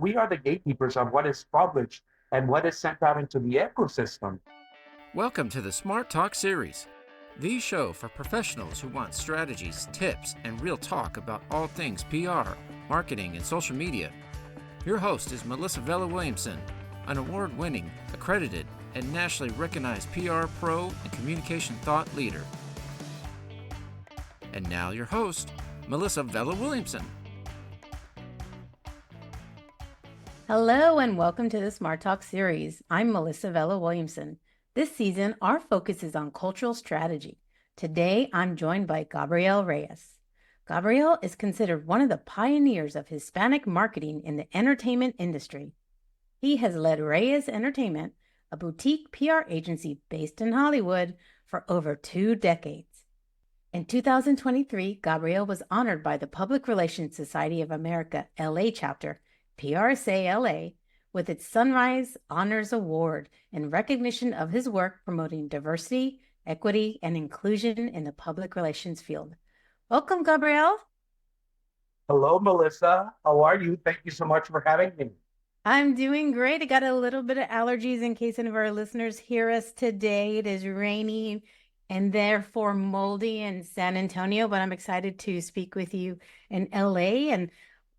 we are the gatekeepers of what is published and what is sent out into the ecosystem. Welcome to the Smart Talk series, the show for professionals who want strategies, tips, and real talk about all things PR, marketing, and social media. Your host is Melissa Vela Williamson, an award-winning, accredited, and nationally recognized PR pro and communication thought leader. And now your host, Melissa Vela Williamson. Hello and welcome to the Smart Talk series. I'm Melissa Vela Williamson. This season, our focus is on cultural strategy. Today, I'm joined by Gabriel Reyes. Gabriel is considered one of the pioneers of Hispanic marketing in the entertainment industry. He has led Reyes Entertainment, a boutique PR agency based in Hollywood, for over 2 decades. In 2023, Gabriel was honored by the Public Relations Society of America LA chapter, PRSA-LA, with its Sunrise Honors Award in recognition of his work promoting diversity, equity, and inclusion in the public relations field. Welcome, Gabriel. Hello, Melissa. How are you? Thank you so much for having me. I'm doing great. I got a little bit of allergies in case any of our listeners hear us today. It is rainy and therefore moldy in San Antonio, but I'm excited to speak with you in LA. And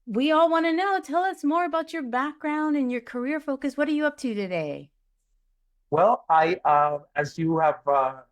we all want to know, tell us more about your background and your career focus. What are you up to today? Well, as you have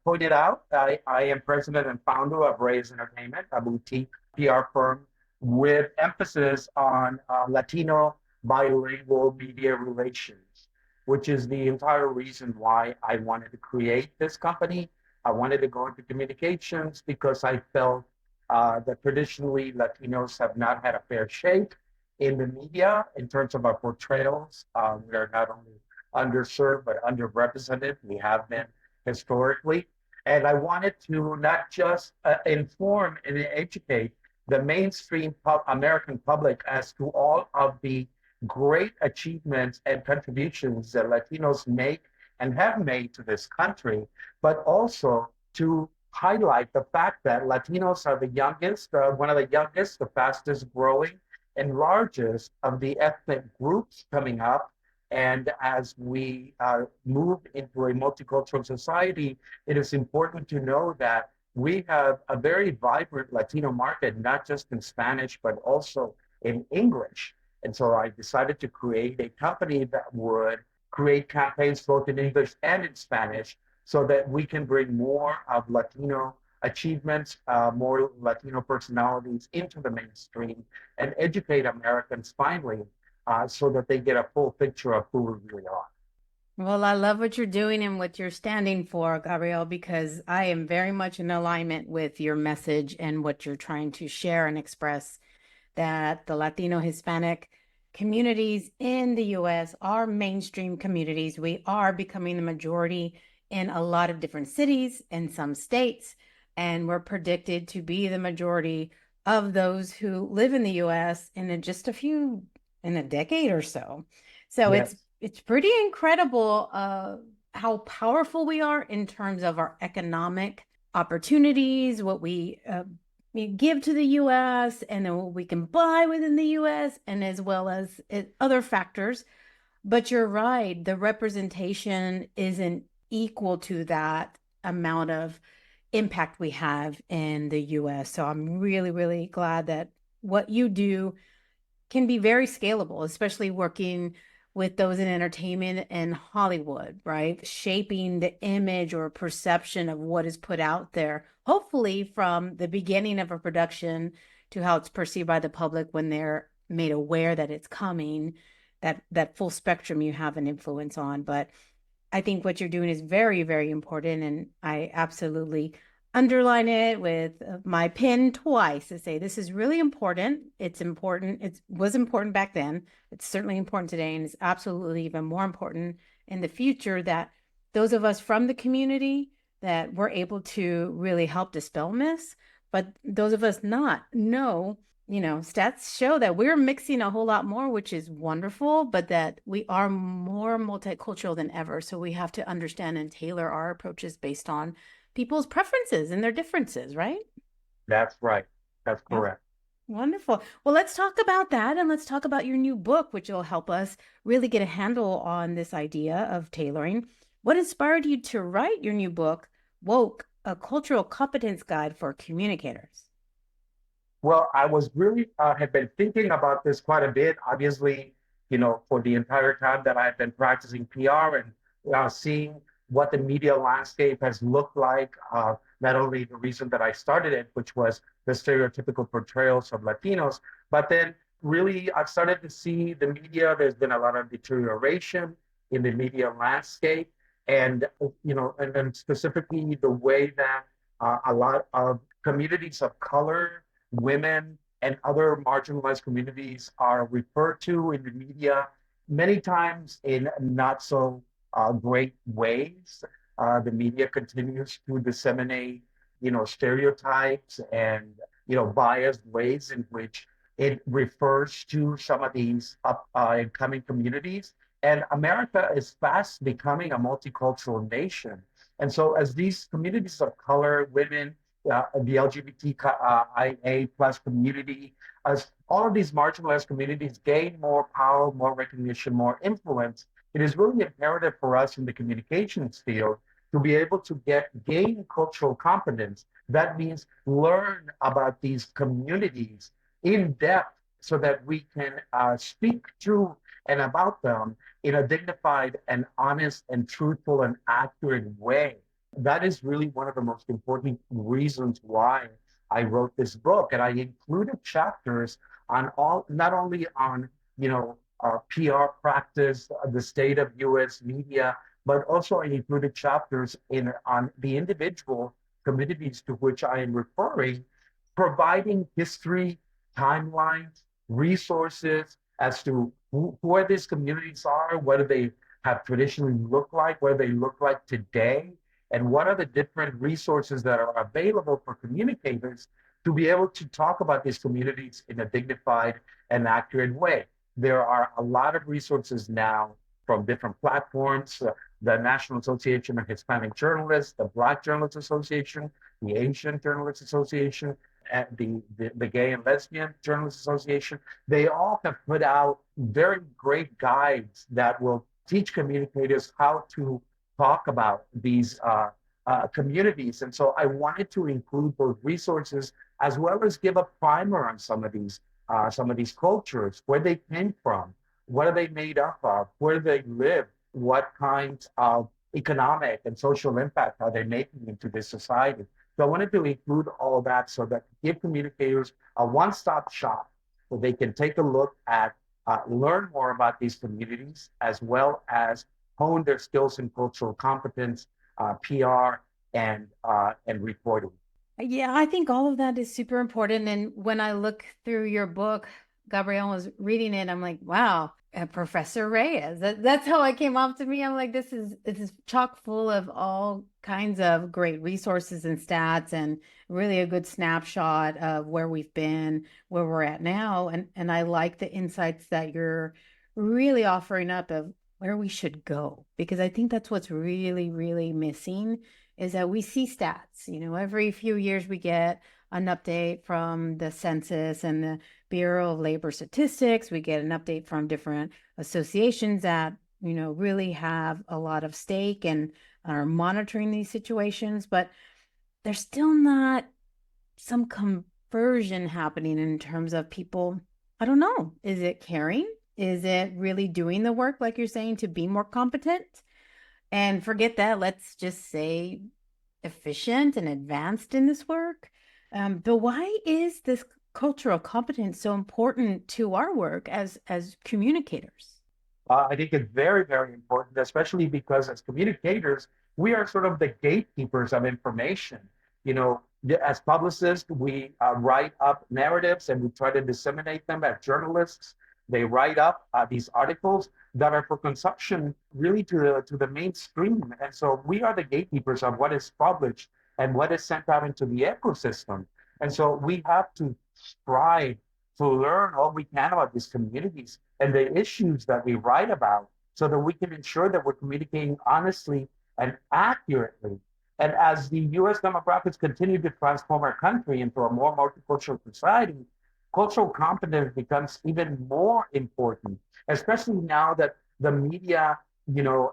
pointed out, I am president and founder of Reyes Entertainment, a boutique PR firm with emphasis on Latino bilingual media relations, which is the entire reason why I wanted to create this company. I wanted to go into communications because I felt that traditionally Latinos have not had a fair shake in the media in terms of our portrayals. We are not only underserved but underrepresented. We have been historically. And I wanted to not just inform and educate the mainstream American public as to all of the great achievements and contributions that Latinos make and have made to this country, but also to highlight the fact that Latinos are the youngest, one of the youngest, the fastest growing and largest of the ethnic groups coming up. And as we move into a multicultural society, it is important to know that we have a very vibrant Latino market, not just in Spanish, but also in English. And so I decided to create a company that would create campaigns both in English and in Spanish so that we can bring more of Latino achievements, more Latino personalities into the mainstream and educate Americans finally so that they get a full picture of who we really are. Well, I love what you're doing and what you're standing for, Gabriel, because I am very much in alignment with your message and what you're trying to share and express, that the Latino Hispanic communities in the U.S. are mainstream communities. We are becoming the majority in a lot of different cities and some states, and we're predicted to be the majority of those who live in the U.S. in a decade or so. So Yes. it's pretty incredible how powerful we are in terms of our economic opportunities, what we give to the U.S. and then what we can buy within the U.S. and as well as other factors. But you're right, the representation isn't equal to that amount of impact we have in the U.S. So I'm really, really glad that what you do can be very scalable, especially working with those in entertainment and Hollywood, right? Shaping the image or perception of what is put out there, hopefully from the beginning of a production to how it's perceived by the public when they're made aware that it's coming, that full spectrum you have an influence on. But I think what you're doing is very, very important. And I absolutely underline it with my pen twice to say this is really important. It's important. It was important back then. It's certainly important today. And it's absolutely even more important in the future that those of us from the community that we're able to really help dispel myths, but those of us not know, stats show that we're mixing a whole lot more, which is wonderful, but that we are more multicultural than ever. So we have to understand and tailor our approaches based on people's preferences and their differences, right? That's right. That's Yeah. correct. Wonderful. Well, let's talk about that and let's talk about your new book, which will help us really get a handle on this idea of tailoring. What inspired you to write your new book, Woke, a cultural competence guide for communicators? Well, I was really had been thinking about this quite a bit. Obviously, for the entire time that I've been practicing PR and seeing what the media landscape has looked like. Not only the reason that I started it, which was the stereotypical portrayals of Latinos, but then really I've started to see the media. There's been a lot of deterioration in the media landscape, and and specifically the way that a lot of communities of color, women, and other marginalized communities are referred to in the media, many times in not so great ways. The media continues to disseminate, stereotypes and, biased ways in which it refers to some of these up and coming communities. And America is fast becoming a multicultural nation. And so as these communities of color, women, the LGBTIA plus community, as all of these marginalized communities gain more power, more recognition, more influence, it is really imperative for us in the communications field to be able to gain cultural competence. That means learn about these communities in depth so that we can speak to and about them in a dignified and honest and truthful and accurate way. That is really one of the most important reasons why I wrote this book. And I included chapters on all, not only on, PR practice, the state of US media, but also I included chapters on the individual communities to which I am referring, providing history, timelines, resources as to where these communities are, what do they have traditionally looked like, what do they look like today, and what are the different resources that are available for communicators to be able to talk about these communities in a dignified and accurate way. There are a lot of resources now from different platforms, the National Association of Hispanic Journalists, the Black Journalists Association, the Asian Journalists Association, and the Gay and Lesbian Journalists Association. They all have put out very great guides that will teach communicators how to talk about these communities. And so I wanted to include those resources as well as give a primer on some of these cultures, where they came from, what are they made up of, where do they live, what kinds of economic and social impact are they making into this society. So I wanted to include all of that so that give communicators a one-stop shop so they can take a look at, learn more about these communities, as well as hone their skills in cultural competence, PR, and reporting. Yeah, I think all of that is super important. And when I look through your book, Gabrielle was reading it, I'm like, wow, Professor Reyes. That's how it came off to me. I'm like, this is chock full of all kinds of great resources and stats, and really a good snapshot of where we've been, where we're at now. And I like the insights that you're really offering up of where we should go, because I think that's what's really, really missing is that we see stats. Every few years we get an update from the census and the Bureau of Labor Statistics. We get an update from different associations that, really have a lot of stake and are monitoring these situations, but there's still not some conversion happening in terms of people. I don't know. Is it caring? Is it really doing the work, like you're saying, to be more competent? And forget that, let's just say efficient and advanced in this work. But why is this cultural competence so important to our work as communicators? I think it's very, very important, especially because as communicators, we are sort of the gatekeepers of information. As publicists, we write up narratives and we try to disseminate them. As journalists, they write up these articles that are for consumption really to the mainstream. And so we are the gatekeepers of what is published and what is sent out into the ecosystem. And so we have to strive to learn all we can about these communities and the issues that we write about so that we can ensure that we're communicating honestly and accurately. And as the US demographics continue to transform our country into a more multicultural society, cultural competence becomes even more important, especially now that the media,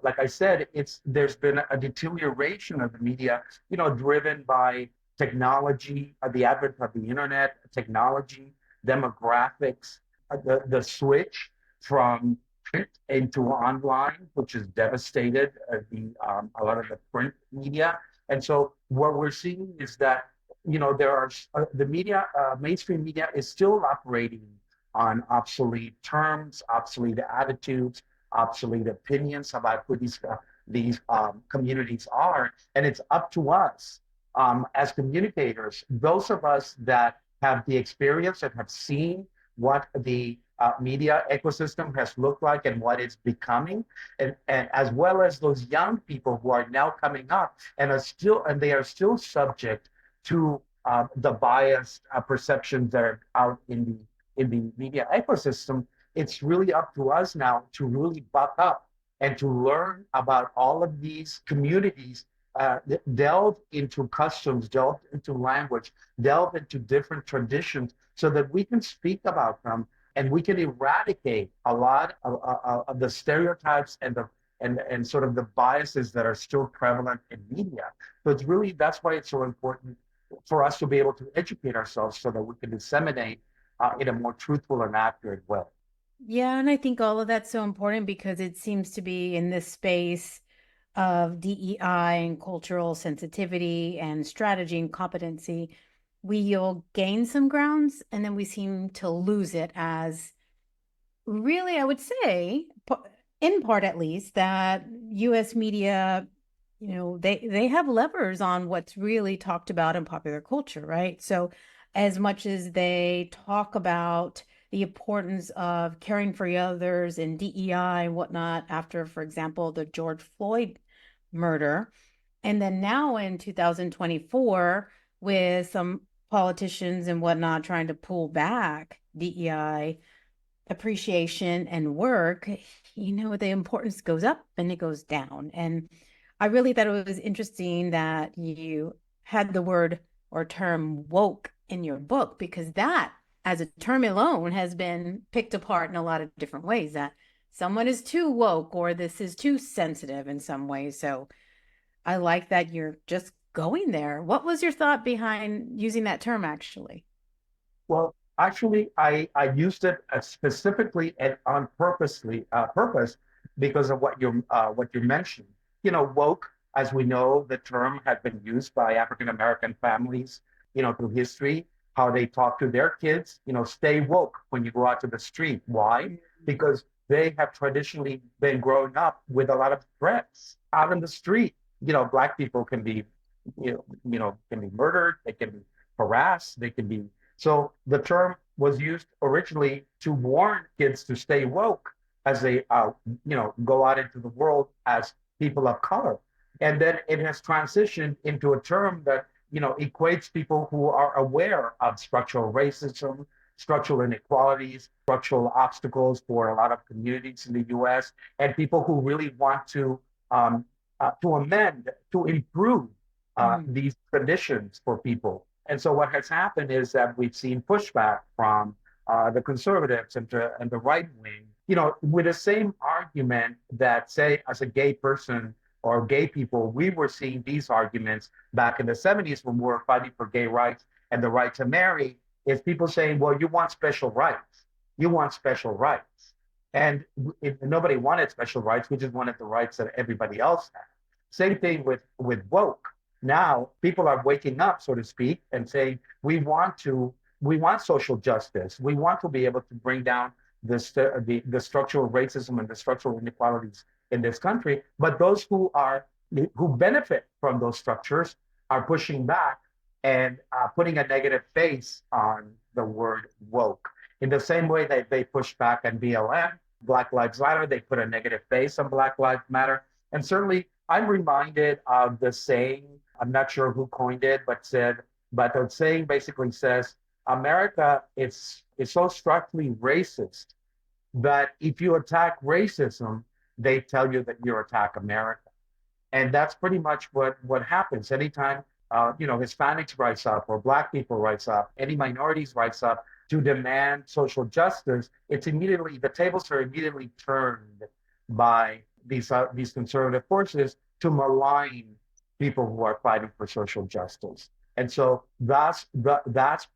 like I said, there's been a deterioration of the media, driven by technology, the advent of the internet, technology, demographics, the switch from print into online, which has devastated a lot of the print media. And so what we're seeing is that there are the media, mainstream media is still operating on obsolete terms, obsolete attitudes, obsolete opinions about who these communities are, and it's up to us as communicators, those of us that have the experience and have seen what the media ecosystem has looked like and what it's becoming, and as well as those young people who are now coming up and they are still subject to the biased perceptions that are out in the media ecosystem. It's really up to us now to really buck up and to learn about all of these communities, delve into customs, delve into language, delve into different traditions so that we can speak about them and we can eradicate a lot of the stereotypes and sort of the biases that are still prevalent in media. So that's why it's so important for us to be able to educate ourselves so that we can disseminate in a more truthful and accurate way. Yeah, and I think all of that's so important because it seems to be in this space of DEI and cultural sensitivity and strategy and competency, we'll gain some grounds and then we seem to lose it as really, I would say, in part at least, that US media, they have levers on what's really talked about in popular culture, right? So as much as they talk about the importance of caring for others and DEI and whatnot after, for example, the George Floyd murder. And then now in 2024, with some politicians and whatnot trying to pull back DEI appreciation and work, the importance goes up and it goes down. And I really thought it was interesting that you had the word or term woke in your book, because that as a term alone has been picked apart in a lot of different ways, that someone is too woke or this is too sensitive in some ways. So I like that you're just going there. What was your thought behind using that term actually? Well, actually, I used it specifically and on purpose because of what you mentioned. Woke, as we know, the term had been used by African American families, through history, how they talk to their kids, stay woke when you go out to the street. Why? Because they have traditionally been growing up with a lot of threats out in the street. Black people can be, can be murdered, they can be harassed, they can be. So the term was used originally to warn kids to stay woke as they, go out into the world as people of color. And then it has transitioned into a term that, equates people who are aware of structural racism, structural inequalities, structural obstacles for a lot of communities in the U.S., and people who really want to amend, to improve these conditions for people. And so what has happened is that we've seen pushback from the conservatives and the right wing, with the same argument that, say, as a gay person or gay people, we were seeing these arguments back in the 70s when we were fighting for gay rights and the right to marry, is people saying, well, you want special rights. You want special rights. And nobody wanted special rights. We just wanted the rights that everybody else had. Same thing with woke. Now people are waking up, so to speak, and saying, we want social justice. We want to be able to bring down the structural racism and the structural inequalities in this country. But those who benefit from those structures are pushing back and putting a negative face on the word woke. In the same way that they push back on BLM, Black Lives Matter, they put a negative face on Black Lives Matter. And certainly I'm reminded of the saying, I'm not sure who coined it, but the saying basically says, America is so structurally racist that if you attack racism, they tell you that you attack America. And that's pretty much what happens. Anytime, Hispanics rise up or Black people rise up, any minorities rise up, to demand social justice, it's immediately, the tables are immediately turned by these conservative forces to malign people who are fighting for social justice. And so that's the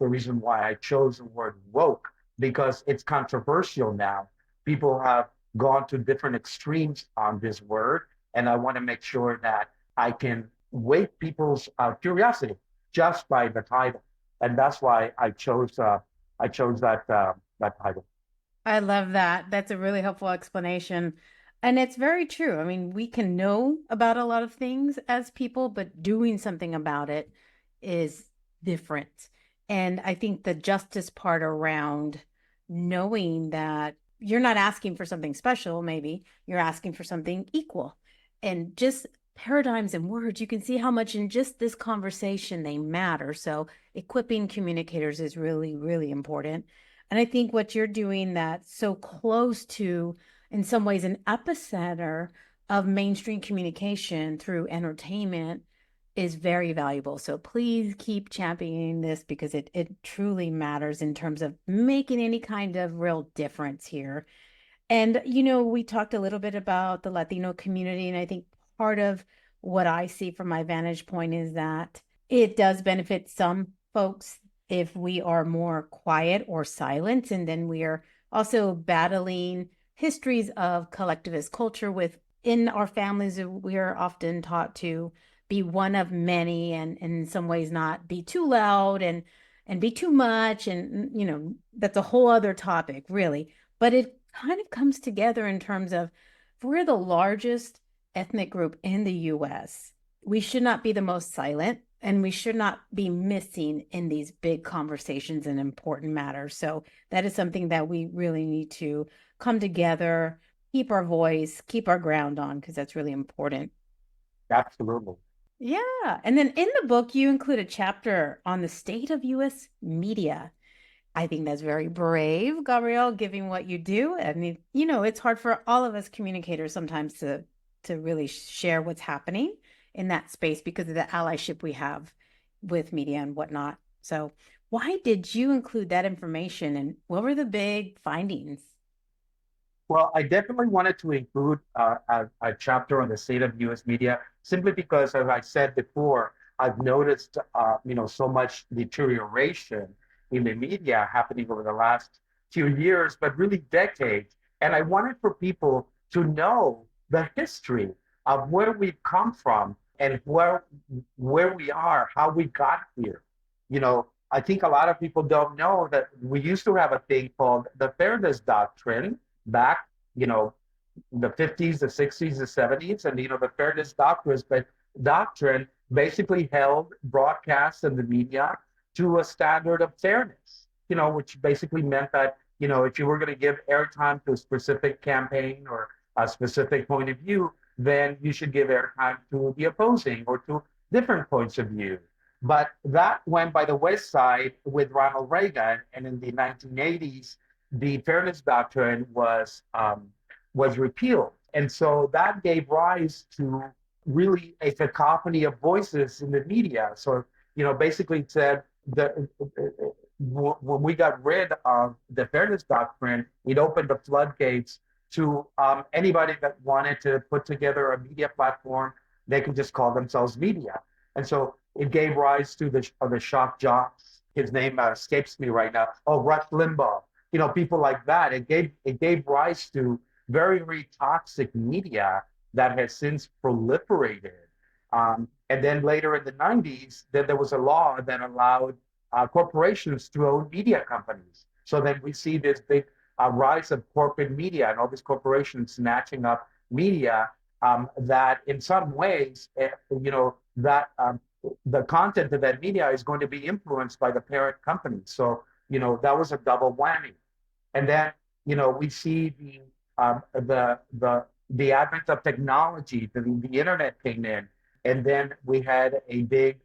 reason why I chose the word woke, because it's controversial now. People have gone to different extremes on this word, and I want to make sure that I can wake people's curiosity just by the title, and that's why I chose that title. I love that. That's a really helpful explanation. And it's very true. I mean, we can know about a lot of things as people, but doing something about it is different. And I think the justice part around knowing that you're not asking for something special, maybe you're asking for something equal. And just paradigms and words, you can see how much in just this conversation they matter. So equipping communicators is really, really important. And I think what you're doing that's so close to, in some ways, an epicenter of mainstream communication through entertainment is very valuable. So please keep championing this because it truly matters in terms of making any kind of real difference here. And, we talked a little bit about the Latino community, and I think part of what I see from my vantage point is that it does benefit some folks if we are more quiet or silent. And then we are also battling histories of collectivist culture within our families. We are often taught to be one of many and in some ways not be too loud and be too much. And, that's a whole other topic, really. But it kind of comes together in terms of if we're the largest ethnic group in the US, we should not be the most silent and we should not be missing in these big conversations and important matters. So that is something that we really need to come together, keep our voice, keep our ground on, because that's really important. Absolutely. Yeah. And then in the book, you include a chapter on the state of US media. I think that's very brave, Gabriel, giving what you do. I mean, it's hard for all of us communicators sometimes to really share what's happening in that space because of the allyship we have with media and whatnot. So why did you include that information and what were the big findings? Well, I definitely wanted to include a chapter on the state of U.S. media simply because, as I said before, I've noticed, so much deterioration in the media happening over the last few years, but really decades. And I wanted for people to know the history of where we've come from and where we are, how we got here. I think a lot of people don't know that we used to have a thing called the Fairness Doctrine back, the 50s, the 60s, the 70s, and the Fairness Doctrine basically held broadcasts and the media to a standard of fairness, which basically meant that, if you were going to give airtime to a specific campaign or a specific point of view, then you should give airtime to the opposing or to different points of view. But that went by the wayside with Ronald Reagan, and in the 1980s, the Fairness Doctrine was repealed, and so that gave rise to really a cacophony of voices in the media. So basically it said that when we got rid of the Fairness Doctrine, it opened the floodgates to anybody that wanted to put together a media platform. They could just call themselves media, and so it gave rise to the shock jocks. His name escapes me right now. Oh, Rush Limbaugh. People like that. It gave rise to very, very toxic media that has since proliferated. And then later in the 90s, then there was a law that allowed corporations to own media companies. So then we see this big rise of corporate media and all these corporations snatching up media that in some ways, that the content of that media is going to be influenced by the parent company. So, that was a double whammy. And then, we see the advent of technology. The internet came in, and then we had a big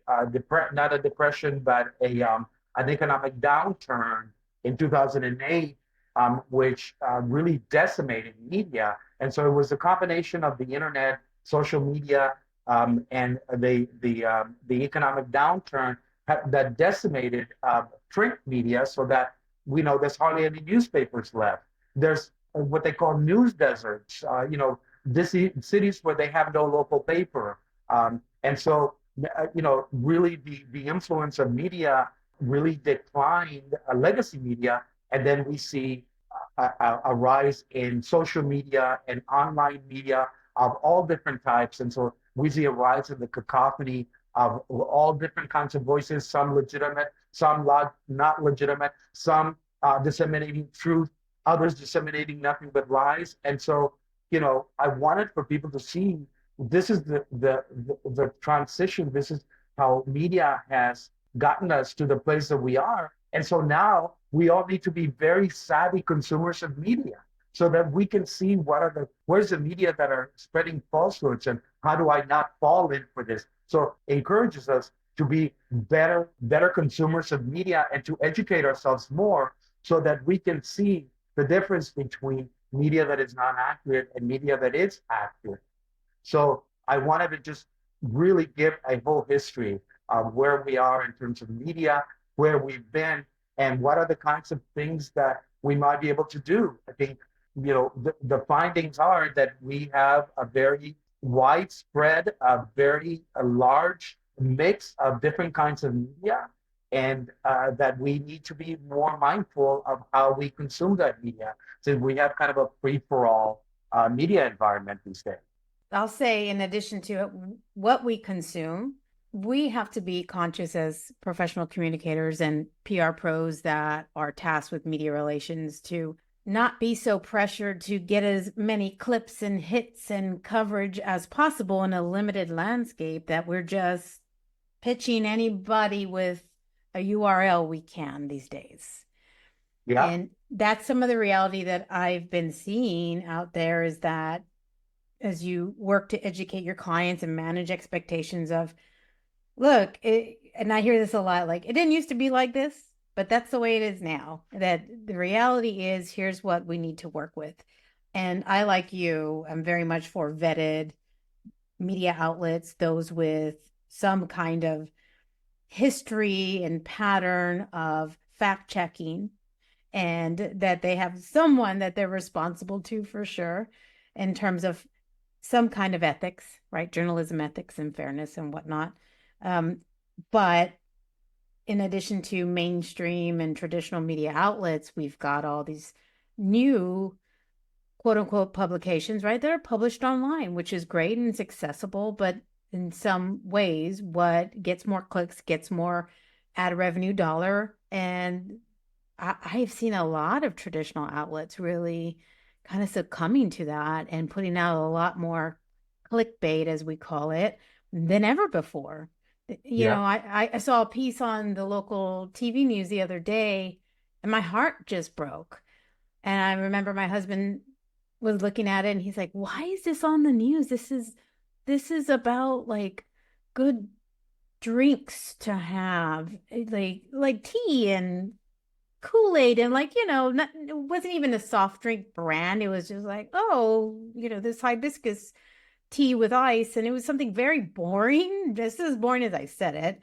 not a depression, but an economic downturn in 2008, which really decimated media. And so it was a combination of the internet, social media, and the economic downturn that decimated print media, so that we know there's hardly any newspapers left. There's what they call news deserts, this cities where they have no local paper. And so, really the influence of media really declined, legacy media, and then we see a rise in social media and online media of all different types. And so we see a rise in the cacophony of all different kinds of voices, some legitimate, some not legitimate, some disseminating truth, others disseminating nothing but lies. And so, I wanted for people to see this is the transition. This is how media has gotten us to the place that we are. And so now we all need to be very savvy consumers of media so that we can see where's the media that are spreading falsehoods and how do I not fall in for this? So it encourages us to be better consumers of media and to educate ourselves more so that we can see the difference between media that is not accurate and media that is accurate. So I wanted to just really give a whole history of where we are in terms of media, where we've been, and what are the kinds of things that we might be able to do. I think, the findings are that we have a very widespread, a very large mix of different kinds of media, and that we need to be more mindful of how we consume that media, since we have kind of a free-for-all media environment these days. I'll say, in addition to what we consume, we have to be conscious as professional communicators and PR pros that are tasked with media relations to not be so pressured to get as many clips and hits and coverage as possible in a limited landscape that we're just pitching anybody with a URL we can these days. Yeah. And that's some of the reality that I've been seeing out there, is that as you work to educate your clients and manage expectations of, look, and I hear this a lot, like, it didn't used to be like this, but that's the way it is now. That the reality is, here's what we need to work with. And I, like you, I'm very much for vetted media outlets, those with some kind of history and pattern of fact checking, and that they have someone that they're responsible to, for sure, in terms of some kind of ethics, right? Journalism ethics and fairness and whatnot. But in addition to mainstream and traditional media outlets, we've got all these new quote unquote publications, right? That are published online, which is great and it's accessible, but in some ways, what gets more clicks gets more ad revenue dollar. And I've seen a lot of traditional outlets really kind of succumbing to that and putting out a lot more clickbait, as we call it, than ever before. I saw a piece on the local TV news the other day and my heart just broke. And I remember my husband was looking at it and he's like, why is this on the news? This is about like good drinks to have, like tea and Kool-Aid, and it wasn't even a soft drink brand. It was just like, this hibiscus tea with ice, and it was something very boring, just as boring as I said it,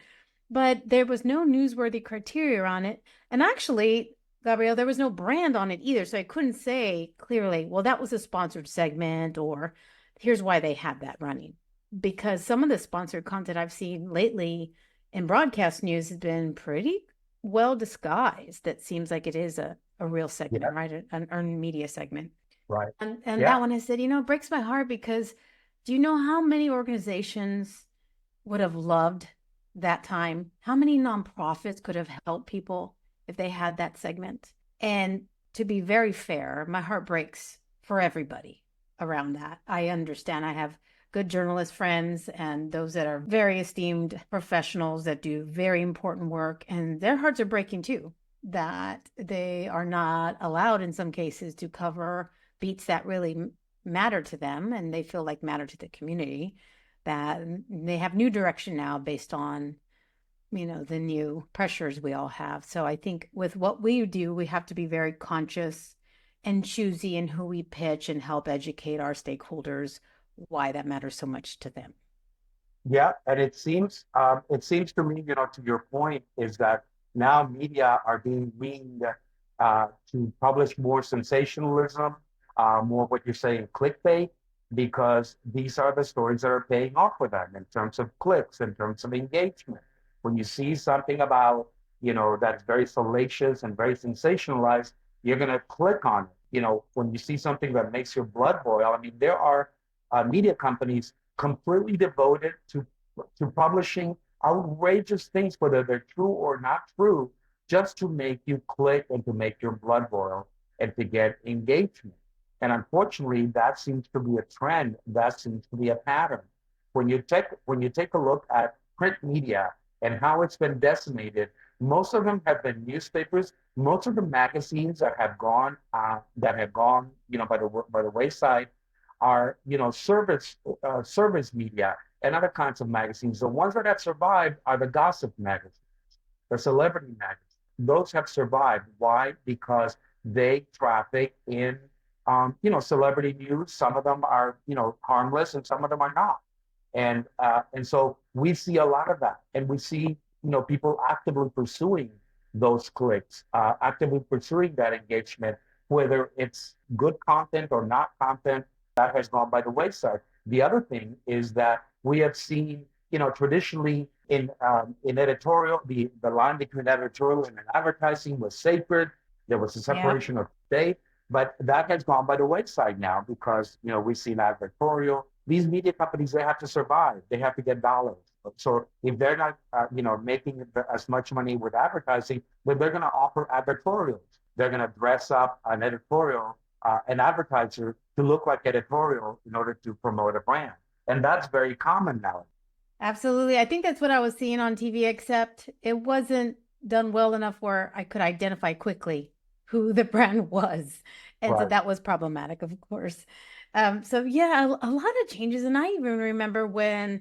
but there was no newsworthy criteria on it. And actually, Gabriel, there was no brand on it either, so I couldn't say clearly, well, that was a sponsored segment, or here's why they had that running. Because some of the sponsored content I've seen lately in broadcast news has been pretty well disguised. That seems like it is a real segment, right? An earned media segment. Right. And that one, I said, it breaks my heart, because do you know how many organizations would have loved that time? How many nonprofits could have helped people if they had that segment? And to be very fair, my heart breaks for everybody around that. I understand. I have good journalist friends and those that are very esteemed professionals that do very important work, and their hearts are breaking too, that they are not allowed in some cases to cover beats that really matter to them and they feel like matter to the community, that they have new direction now based on the new pressures we all have. So I think with what we do, we have to be very conscious and choosy in who we pitch and help educate our stakeholders why that matters so much to them. Yeah, and it seems to me, to your point, is that now media are being weaned to publish more sensationalism, more what you're saying, clickbait, because these are the stories that are paying off for them in terms of clicks, in terms of engagement. When you see something about, that's very salacious and very sensationalized, you're going to click on it. When you see something that makes your blood boil, I mean, there are media companies completely devoted to publishing outrageous things, whether they're true or not true, just to make you click and to make your blood boil and to get engagement. And unfortunately, that seems to be a trend. That seems to be a pattern. When you take a look at print media and how it's been decimated, most of them have been newspapers. Most of the magazines that have gone by the wayside are service media and other kinds of magazines. The ones that have survived are the gossip magazines, the celebrity magazines. Those have survived. Why? Because they traffic in celebrity news. Some of them are harmless, and some of them are not. And so we see a lot of that, and we see people actively pursuing those clicks, actively pursuing that engagement, whether it's good content or not content. That has gone by the wayside. The other thing is that we have seen, traditionally in editorial, the line between editorial and advertising was sacred. There was a separation of state, but that has gone by the wayside now because we've seen advertorial. These media companies, they have to survive. They have to get dollars. So if they're not, making as much money with advertising, then they're going to offer advertorials. They're going to dress up an editorial, an advertiser to look like editorial in order to promote a brand. And that's very common now. Absolutely. I think that's what I was seeing on TV, except it wasn't done well enough where I could identify quickly who the brand was. And so Right. that was problematic, of course. So yeah, a lot of changes. And I even remember when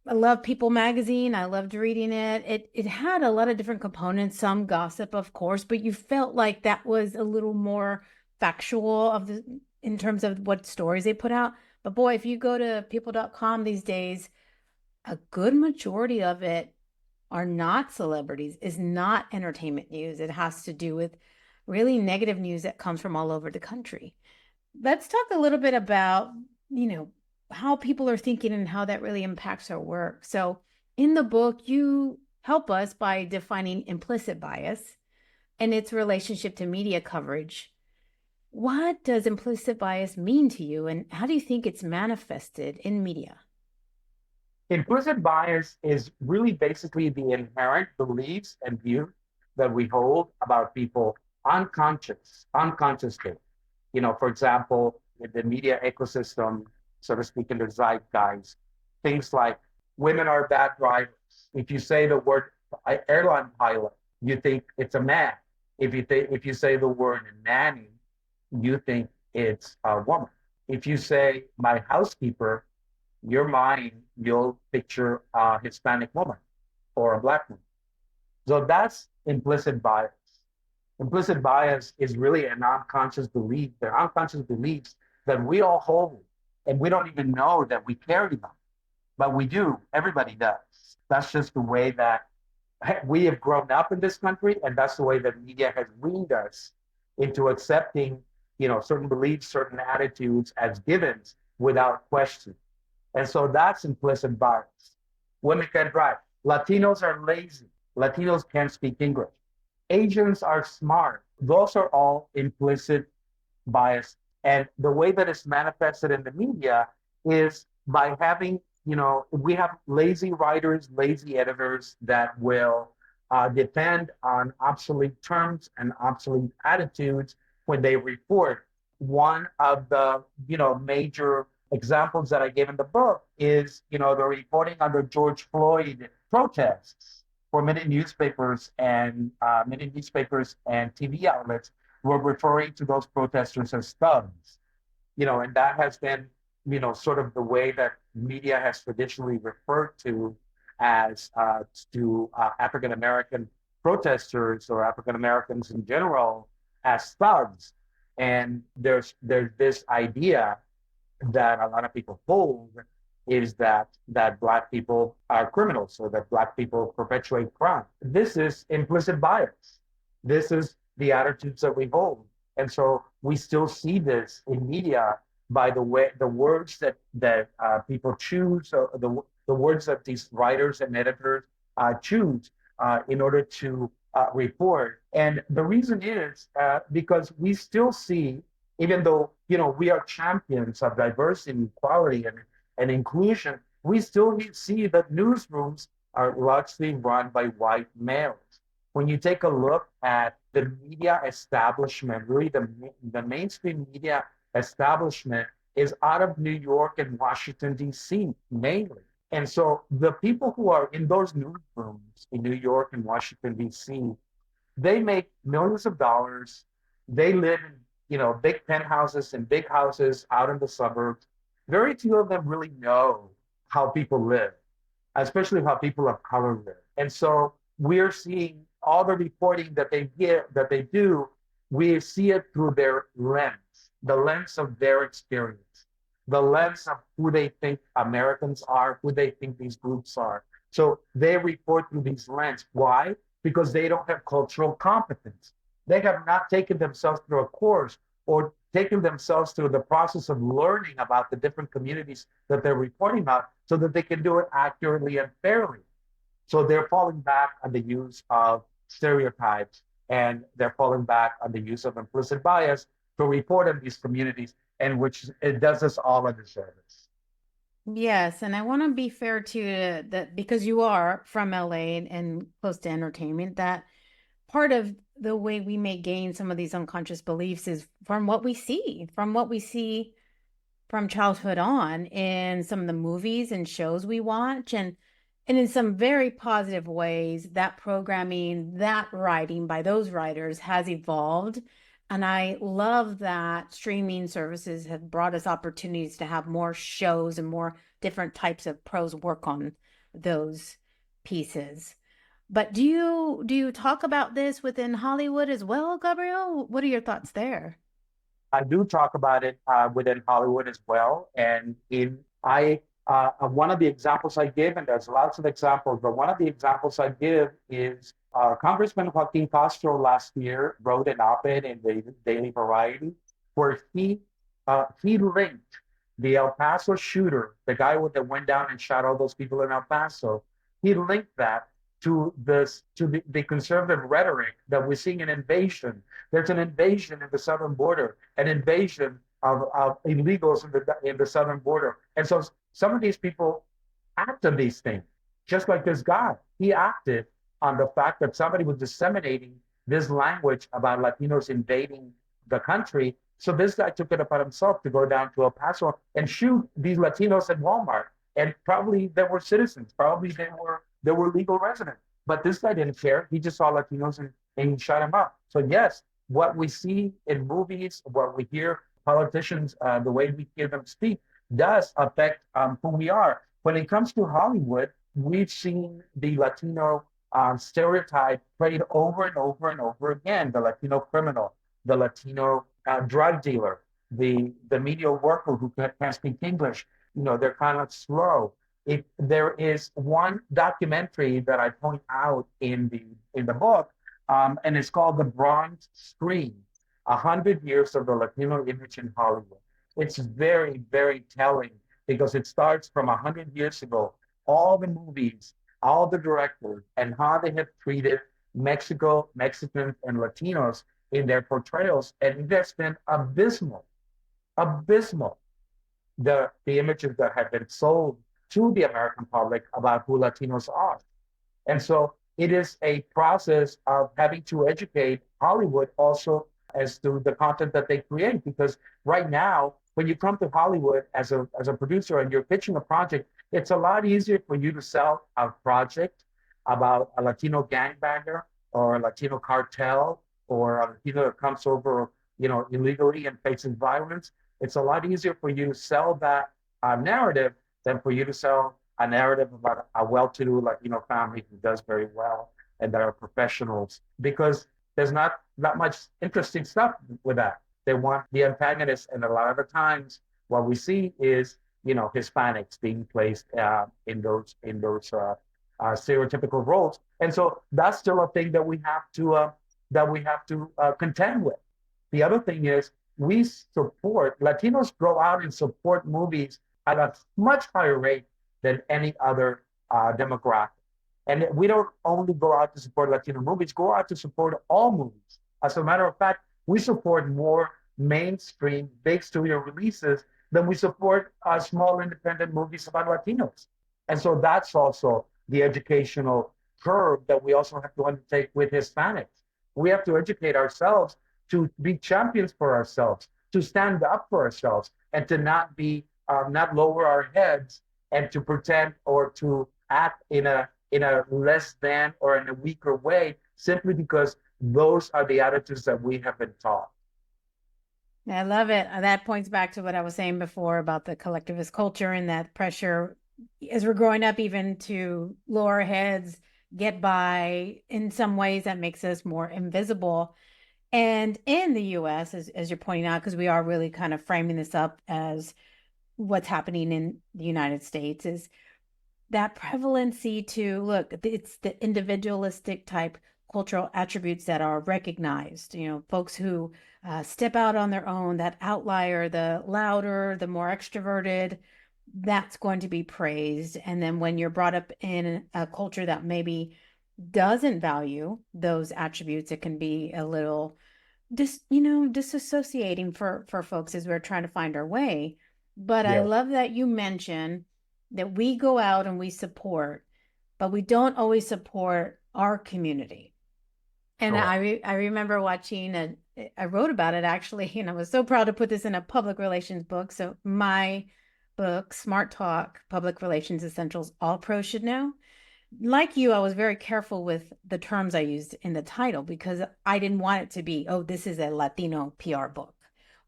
I loved People magazine. I loved reading it. It had a lot of different components, some gossip, of course, but you felt like that was a little more factual in terms of what stories they put out. But boy, if you go to people.com these days, a good majority of it are not celebrities, is not entertainment news. It has to do with really negative news that comes from all over the country. Let's talk a little bit about, how people are thinking and how that really impacts our work. So in the book, you help us by defining implicit bias and its relationship to media coverage. What does implicit bias mean to you, and how do you think it's manifested in media? Implicit bias is really basically the inherent beliefs and views that we hold about people unconsciously. For example, in the media ecosystem, so to speak, in the zeitgeist, things like women are bad drivers. If you say the word airline pilot, you think it's a man. If you say the word nanny, you think it's a woman. If you say my housekeeper, your mind, you'll picture a Hispanic woman or a Black woman. So that's implicit bias. Implicit bias is really an unconscious belief. They're unconscious beliefs that we all hold, and we don't even know that we carry them. But we do. Everybody does. That's just the way that we have grown up in this country, and that's the way that media has weaned us into accepting, certain beliefs, certain attitudes as givens without question. And so that's implicit bias. Women can't drive. Latinos are lazy. Latinos can't speak English. Asians are smart. Those are all implicit bias. And the way that it's manifested in the media is by having, we have lazy writers, lazy editors that will depend on obsolete terms and obsolete attitudes when they report. One of the, major examples that I gave in the book is, the reporting under George Floyd protests for many newspapers and TV outlets were referring to those protesters as thugs. And that has been, sort of the way that media has traditionally referred to as to African American protesters or African Americans in general as thugs. And there's this idea that a lot of people hold is that Black people are criminals or that Black people perpetuate crime. This is implicit bias. This is the attitudes that we hold. And so we still see this in media by the way, the words that people choose, the words that these writers and editors choose in order to report. And the reason is because we still see, even though we are champions of diversity, equality, and inclusion, we still see that newsrooms are largely run by white males. When you take a look at the media establishment, really the mainstream media establishment is out of New York and Washington, D.C., mainly. And so the people who are in those newsrooms in New York and Washington, D.C., they make millions of dollars. They live in, big penthouses and big houses out in the suburbs. Very few of them really know how people live, especially how people of color live. And so we're seeing all the reporting that they do, we see it through their lens, the lens of their experience, the lens of who they think Americans are, who they think these groups are. So they report through these lens. Why? Because they don't have cultural competence. They have not taken themselves through a course or taken themselves through the process of learning about the different communities that they're reporting about so that they can do it accurately and fairly. So they're falling back on the use of stereotypes, and they're falling back on the use of implicit bias to report on these communities, and which it does us all a disservice. Yes, and I want to be fair to that because you are from LA and close to entertainment, that part of the way we may gain some of these unconscious beliefs is from what we see, from childhood on in some of the movies and shows we watch, and in some very positive ways, that programming, that writing by those writers has evolved. And I love that streaming services have brought us opportunities to have more shows and more different types of pros work on those pieces. But do you talk about this within Hollywood as well, Gabriel? What are your thoughts there? I do talk about it within Hollywood as well, and one of the examples I give, and there's lots of examples, but one of the examples I give is Congressman Joaquin Castro last year wrote an op-ed in the Daily Variety where he linked the El Paso shooter, the guy that went down and shot all those people in El Paso. He linked that to the conservative rhetoric that we're seeing an invasion. There's an invasion in the southern border, an invasion of illegals in the southern border. And so some of these people act on these things, just like this guy. He acted on the fact that somebody was disseminating this language about Latinos invading the country. So this guy took it upon himself to go down to El Paso and shoot these Latinos at Walmart. And probably they were citizens, probably they were legal residents. But this guy didn't care. He just saw Latinos and he shot them up. So yes, what we see in movies, what we hear politicians, the way we hear them speak, does affect who we are. When it comes to Hollywood, we've seen the Latino stereotype played over and over and over again. The Latino criminal, the Latino drug dealer, the menial worker who can't speak English. They're kind of slow. If there is one documentary that I point out in the book, and it's called The Bronze Screen, 100 Years of the Latino Image in Hollywood. It's very, very telling because it starts from 100 years ago, all the movies, all the directors, and how they have treated Mexicans, and Latinos in their portrayals. And it has been abysmal, abysmal, the images that have been sold to the American public about who Latinos are. And so it is a process of having to educate Hollywood also as to the content that they create. Because right now, when you come to Hollywood as a producer and you're pitching a project, it's a lot easier for you to sell a project about a Latino gangbanger or a Latino cartel or a Latino that comes over, illegally and faces violence. It's a lot easier for you to sell that narrative than for you to sell a narrative about a well-to-do Latino family who does very well and that are professionals, because there's not much interesting stuff with that. They want the antagonist, and a lot of the times what we see is Hispanics being placed in those stereotypical roles, and so that's still a thing that we have that we have to contend with. The other thing is we support, Latinos go out and support movies at a much higher rate than any other demographic. And we don't only go out to support Latino movies, go out to support all movies. As a matter of fact, we support more mainstream, big studio releases than we support small independent movies about Latinos. And so that's also the educational curve that we also have to undertake with Hispanics. We have to educate ourselves to be champions for ourselves, to stand up for ourselves, and to not lower our heads and to pretend or to act in a less than or in a weaker way simply because those are the attitudes that we have been taught. I love it. That points back to what I was saying before about the collectivist culture and that pressure as we're growing up, even to lower our heads, get by. In some ways, that makes us more invisible. And in the US, as you're pointing out, because we are really kind of framing this up as what's happening in the United States, is that prevalency to look, it's the individualistic type cultural attributes that are recognized. Folks who step out on their own, that outlier, the louder, the more extroverted, that's going to be praised. And then when you're brought up in a culture that maybe doesn't value those attributes, it can be a little disassociating for folks as we're trying to find our way. But I love that you mention that we go out and we support, but we don't always support our community. And I remember watching I wrote about it actually, and I was so proud to put this in a public relations book. So my book, Smart Talk, Public Relations Essentials All Pros Should Know. Like you, I was very careful with the terms I used in the title because I didn't want it to be, oh, this is a Latino PR book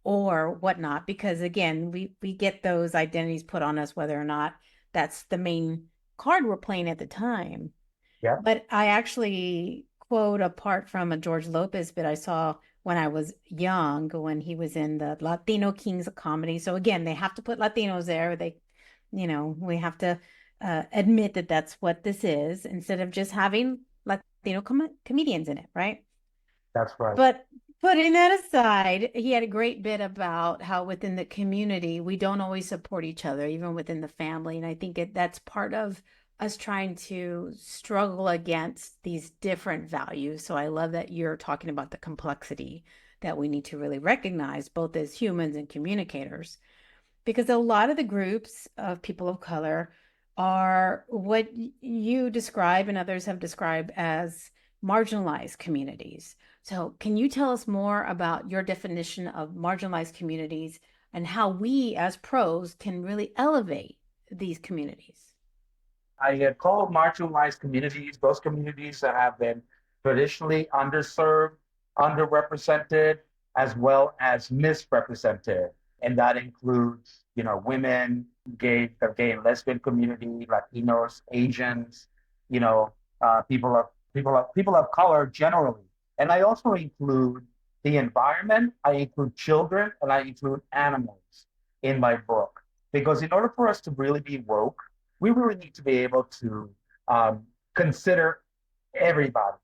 or whatnot. Because again, we get those identities put on us, whether or not that's the main card we're playing at the time. Yeah. But I actually quote a part from a George Lopez bit I saw when I was young, when he was in the Latino Kings of Comedy. So again, they have to put Latinos there. We have to admit that that's what this is instead of just having Latino comedians in it, right? That's right. But putting that aside, he had a great bit about how within the community, we don't always support each other, even within the family. And I think that's part of us trying to struggle against these different values. So I love that you're talking about the complexity that we need to really recognize, both as humans and communicators, because a lot of the groups of people of color are what you describe and others have described as marginalized communities. So can you tell us more about your definition of marginalized communities and how we as pros can really elevate these communities? I call marginalized communities those communities that have been traditionally underserved, underrepresented, as well as misrepresented. And that includes, women, the gay and lesbian community, Latinos, Asians, people of color generally. And I also include the environment, I include children, and I include animals in my book. Because in order for us to really be woke, we really need to be able to consider everybody,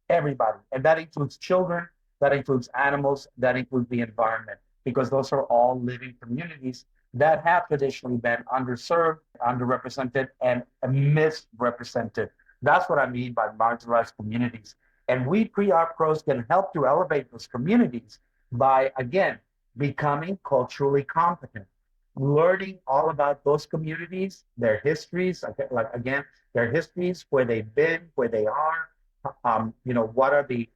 and that includes children, that includes animals, that includes the environment, because those are all living communities that have traditionally been underserved, underrepresented, and misrepresented. That's what I mean by marginalized communities. And we PR pros can help to elevate those communities by, again, becoming culturally competent, learning all about those communities, their histories, their histories, where they've been, where they are, what are the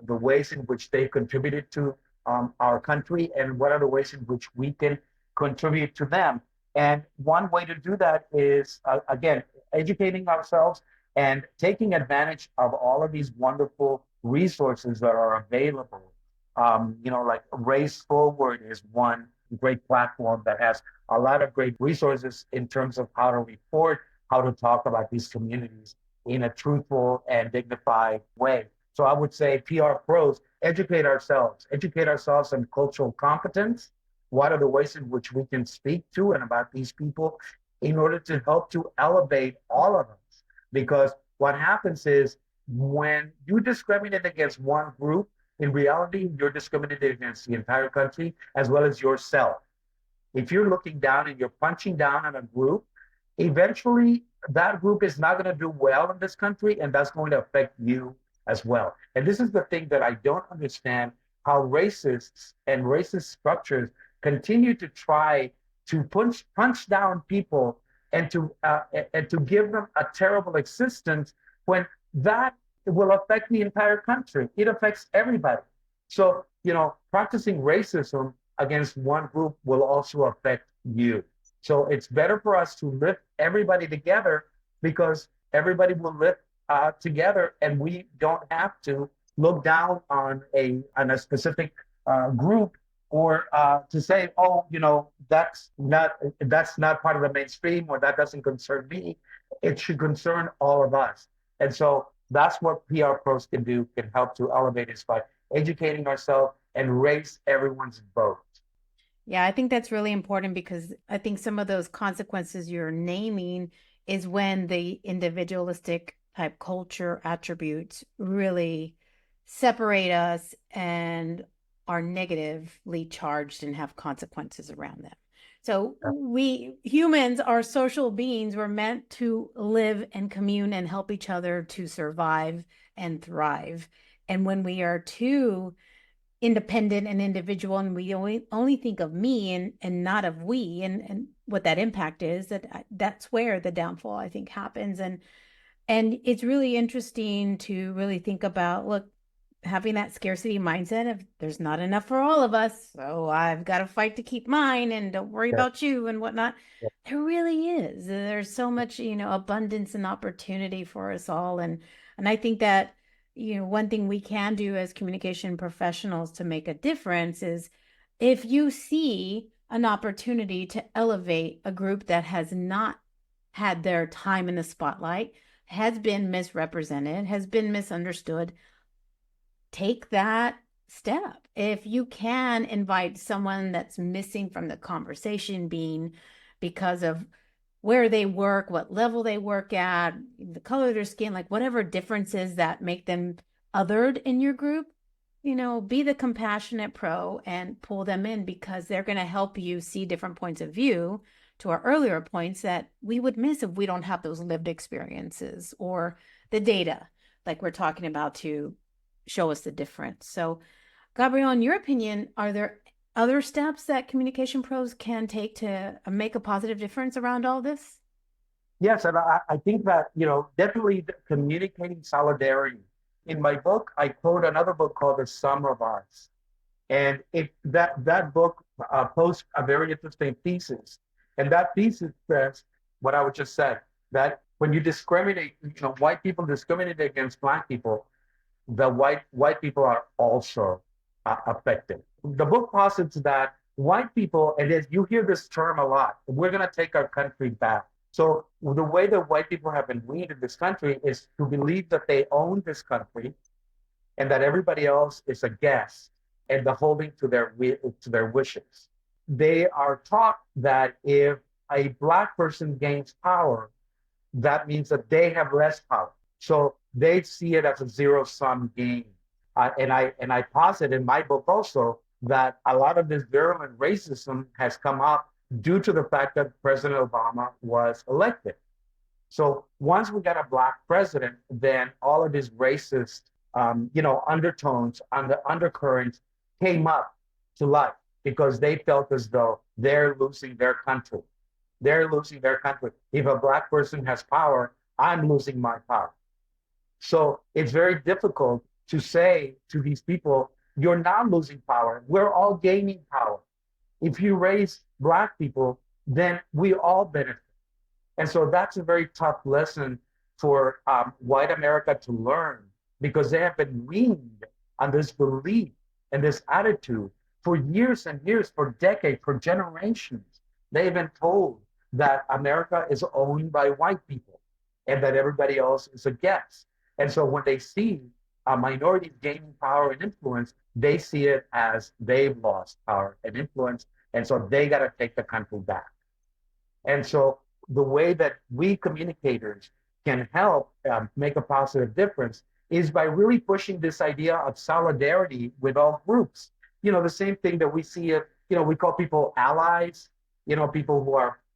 ways in which they contributed to our country, and what are the ways in which we can contribute to them. And one way to do that is, again, educating ourselves and taking advantage of all of these wonderful resources that are available. Like Race Forward is one great platform that has a lot of great resources in terms of how to report, how to talk about these communities in a truthful and dignified way. So I would say PR pros, educate ourselves in cultural competence. What are the ways in which we can speak to and about these people in order to help to elevate all of us? Because what happens is when you discriminate against one group, in reality, you're discriminating against the entire country as well as yourself. If you're looking down and you're punching down on a group, eventually that group is not going to do well in this country, and that's going to affect you as well. And this is the thing that I don't understand, how racists and racist structures continue to try to punch down people and to give them a terrible existence when that will affect the entire country. It affects everybody. So, practicing racism against one group will also affect you. So it's better for us to lift everybody together, because everybody will lift together, and we don't have to look down on a specific group, or to say, oh, that's not part of the mainstream, or that doesn't concern me. It should concern all of us. And so that's what PR pros can help to elevate us by educating ourselves and raise everyone's vote. Yeah, I think that's really important, because I think some of those consequences you're naming is when the individualistic type culture attributes really separate us and are negatively charged and have consequences around them. So we humans are social beings. We're meant to live and commune and help each other to survive and thrive. And when we are too independent and individual, and we only think of me and not of we, and what that impact is, that's where the downfall, I think, happens. And it's really interesting to really think about, look, having that scarcity mindset of there's not enough for all of us, so I've got to fight to keep mine, and don't worry about you and whatnot. There really is. There's so much, abundance and opportunity for us all. And I think that, one thing we can do as communication professionals to make a difference is, if you see an opportunity to elevate a group that has not had their time in the spotlight, has been misrepresented, has been misunderstood, take that step. If you can invite someone that's missing from the conversation, being because of where they work, what level they work at, the color of their skin, like whatever differences that make them othered in your group, be the compassionate pro and pull them in, because they're going to help you see different points of view, to our earlier points, that we would miss if we don't have those lived experiences or the data like we're talking about to show us the difference. So, Gabriel, in your opinion, are there other steps that communication pros can take to make a positive difference around all this? Yes, and I think that, definitely communicating solidarity. In my book, I quote another book called The Sum of Us. And that book posts a very interesting thesis. And that thesis says what I would just said, that when you discriminate, white people discriminate against Black people, the white people are also affected. The book posits that white people, and as you hear this term a lot, we're going to take our country back. So the way that white people have been weaned in this country is to believe that they own this country, and that everybody else is a guest and beholden to their wishes. They are taught that if a Black person gains power, that means that they have less power. So they see it as a zero-sum game. And I posit in my book also that a lot of this virulent racism has come up due to the fact that President Obama was elected. So once we got a Black president, then all of these racist, undertones and the undercurrents came up to life, because they felt as though they're losing their country. They're losing their country. If a Black person has power, I'm losing my power. So it's very difficult to say to these people, you're not losing power. We're all gaining power. If you raise Black people, then we all benefit. And so that's a very tough lesson for white America to learn, because they have been weaned on this belief and this attitude for years and years, for decades, for generations. They've been told that America is owned by white people and that everybody else is a guest. And so when they see minorities gaining power and influence, they see it as they've lost power and influence. And so they got to take the country back. And so the way that we communicators can help make a positive difference is by really pushing this idea of solidarity with all groups. The same thing that we see, we call people allies, people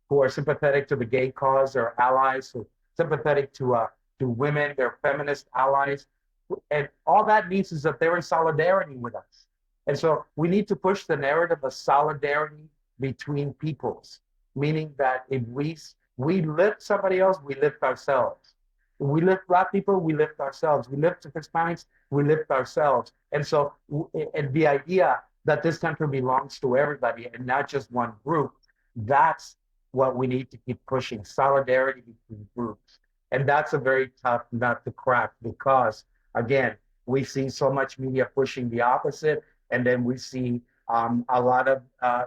who are sympathetic to the gay cause are allies, who sympathetic to women, they're feminist allies. And all that means is that they're in solidarity with us. And so we need to push the narrative of solidarity between peoples, meaning that if we lift somebody else, we lift ourselves. If we lift Black people, we lift ourselves. We lift Hispanics, we lift ourselves. And so, and the idea that this country belongs to everybody and not just one group, that's what we need to keep pushing, solidarity between groups. And that's a very tough nut to crack because, again, we see so much media pushing the opposite, and then we see a lot of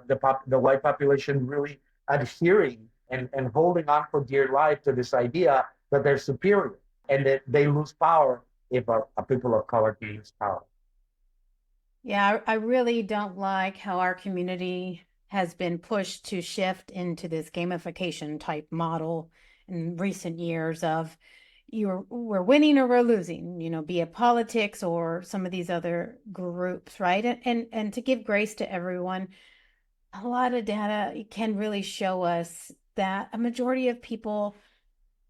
the white population really adhering and holding on for dear life to this idea that they're superior and that they lose power if a people of color gains power. Yeah, I really don't like how our community has been pushed to shift into this gamification type model in recent years of we're winning or we're losing, be it politics or some of these other groups, right? And to give grace to everyone, a lot of data can really show us that a majority of people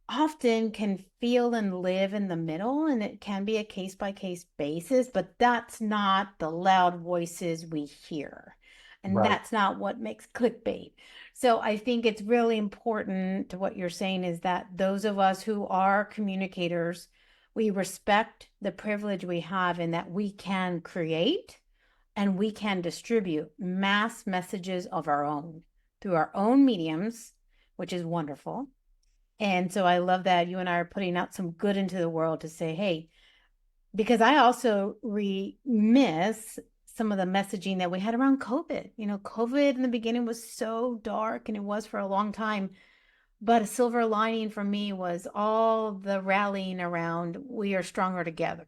often can feel and live in the middle, and it can be a case by case basis, but that's not the loud voices we hear. And Right. That's not what makes clickbait. So I think it's really important to what you're saying is that those of us who are communicators, we respect the privilege we have in that we can create and we can distribute mass messages of our own through our own mediums, which is wonderful. And so I love that you and I are putting out some good into the world to say, hey, because I also miss some of the messaging that we had around COVID. COVID in the beginning was so dark, and it was for a long time. But a silver lining for me was all the rallying around we are stronger together.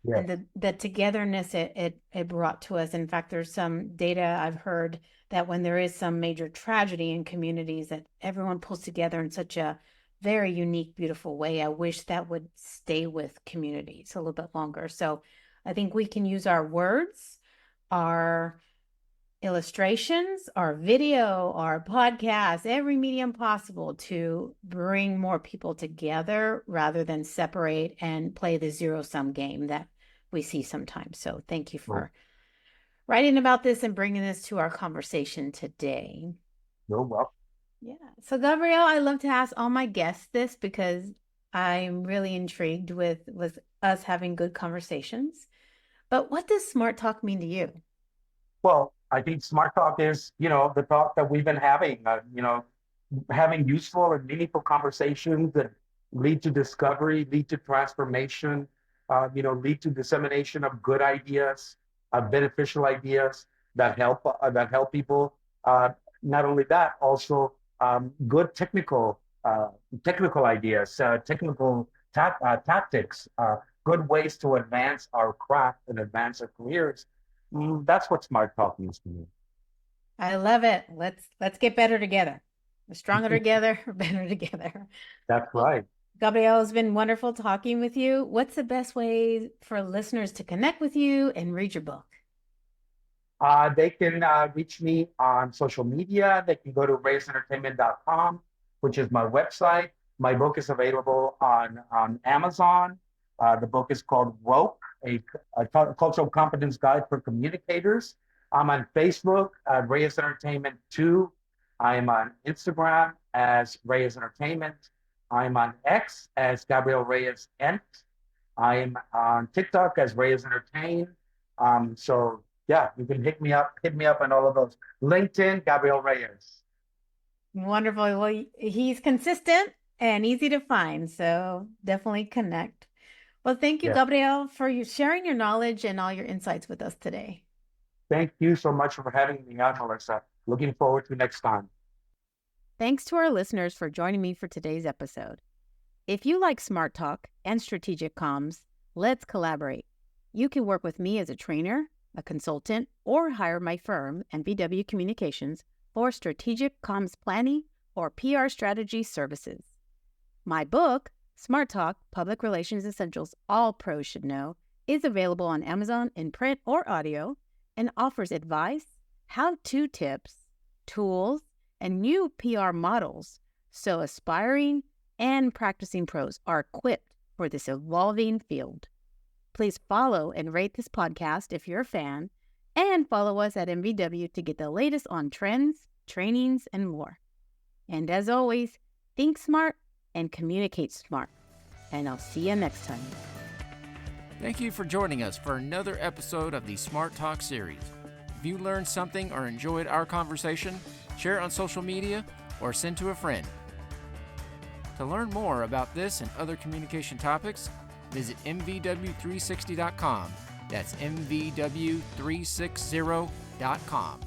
Yes. And the togetherness it brought to us. In fact, there's some data I've heard that when there is some major tragedy in communities, that everyone pulls together in such a very unique, beautiful way. I wish that would stay with communities a little bit longer. So I think we can use our words, our illustrations, our video, our podcast, every medium possible to bring more people together rather than separate and play the zero-sum game that we see sometimes. So thank you for writing about this and bringing this to our conversation today. You're welcome. Yeah. So Gabriel, I love to ask all my guests this because I'm really intrigued with us having good conversations. But what does smart talk mean to you? Well, I think smart talk is, the talk that we've been having, having useful and meaningful conversations that lead to discovery, lead to transformation, lead to dissemination of good ideas, beneficial ideas that help people. Not only that, also good technical ideas, technical tactics, good ways to advance our craft and advance our careers. That's what smart talk means to me. I love it. Let's get better together. We're stronger together, we're better together. That's right. Gabriel, it's been wonderful talking with you. What's the best way for listeners to connect with you and read your book? They can reach me on social media. They can go to reyesentertainment.com, which is my website. My book is available on Amazon. The book is called Woke, a cultural competence guide for communicators. I'm on Facebook at Reyes Entertainment 2. I'm on Instagram as Reyes Entertainment. I'm on X as Gabriel Reyes Ent. I'm on TikTok as Reyes Entertain. So yeah, you can hit me up on all of those. LinkedIn, Gabriel Reyes. Wonderful. Well, he's consistent and easy to find, so definitely connect. Well, thank you, Gabriel, for sharing your knowledge and all your insights with us today. Thank you so much for having me on, Melissa. Looking forward to next time. Thanks to our listeners for joining me for today's episode. If you like smart talk and strategic comms, let's collaborate. You can work with me as a trainer, a consultant, or hire my firm, NBW Communications, for strategic comms planning or PR strategy services. My book, Smart Talk, Public Relations Essentials All Pros Should Know, is available on Amazon in print or audio and offers advice, how-to tips, tools, and new PR models so aspiring and practicing pros are equipped for this evolving field. Please follow and rate this podcast if you're a fan, and follow us at MVW to get the latest on trends, trainings, and more. And as always, think smart and communicate smart. And I'll see you next time. Thank you for joining us for another episode of the Smart Talk series. If you learned something or enjoyed our conversation, share it on social media or send to a friend. To learn more about this and other communication topics, visit mvw360.com. That's mvw360.com.